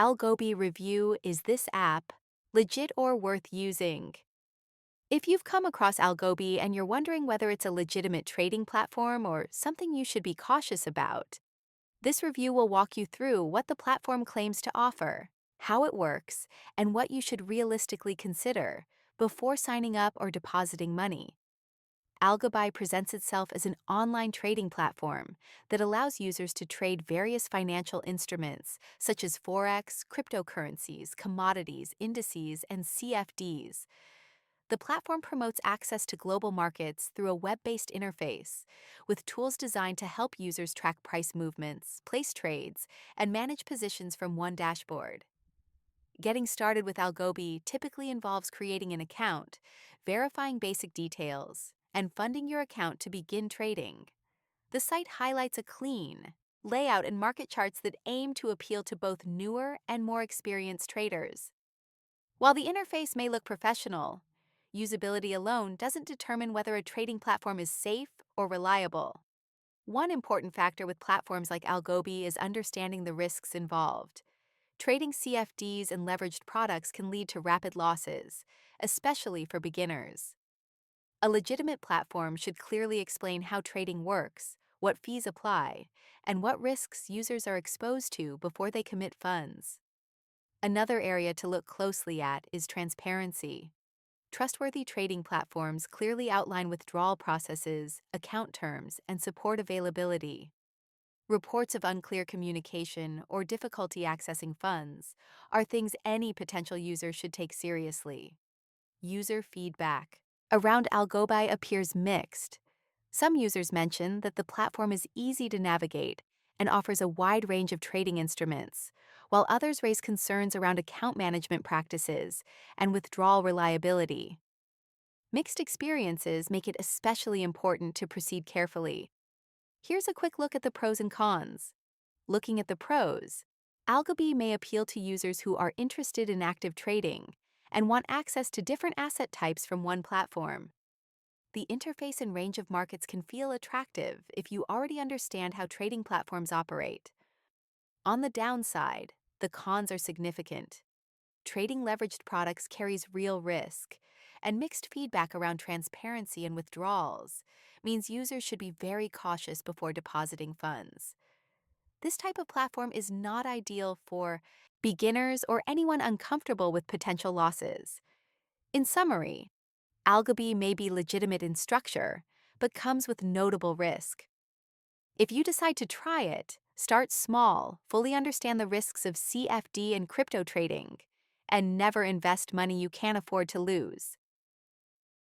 Algobi review: is this app legit or worth using? If you've come across Algobi and you're wondering whether it's a legitimate trading platform or something you should be cautious about, this review will walk you through what the platform claims to offer, how it works, and what you should realistically consider before signing up or depositing money. Algobi presents itself as an online trading platform that allows users to trade various financial instruments such as forex, cryptocurrencies, commodities, indices, and CFDs. The platform promotes access to global markets through a web-based interface, with tools designed to help users track price movements, place trades, and manage positions from one dashboard. Getting started with Algobi typically involves creating an account, verifying basic details, and funding your account to begin trading. The site highlights a clean layout and market charts that aim to appeal to both newer and more experienced traders. While the interface may look professional, usability alone doesn't determine whether a trading platform is safe or reliable. One important factor with platforms like Algobi is understanding the risks involved. Trading CFDs and leveraged products can lead to rapid losses, especially for beginners. A legitimate platform should clearly explain how trading works, what fees apply, and what risks users are exposed to before they commit funds. Another area to look closely at is transparency. Trustworthy trading platforms clearly outline withdrawal processes, account terms, and support availability. Reports of unclear communication or difficulty accessing funds are things any potential user should take seriously. User feedback around Algobi appears mixed. Some users mention that the platform is easy to navigate and offers a wide range of trading instruments, while others raise concerns around account management practices and withdrawal reliability. Mixed experiences make it especially important to proceed carefully. Here's a quick look at the pros and cons. Looking at the pros, Algobi may appeal to users who are interested in active trading and want access to different asset types from one platform. The interface and range of markets can feel attractive if you already understand how trading platforms operate. On the downside, the cons are significant. Trading leveraged products carries real risk, and mixed feedback around transparency and withdrawals means users should be very cautious before depositing funds. This type of platform is not ideal for beginners or anyone uncomfortable with potential losses. In summary, Algobi may be legitimate in structure, but comes with notable risk. If you decide to try it, start small, fully understand the risks of CFD and crypto trading, and never invest money you can't afford to lose.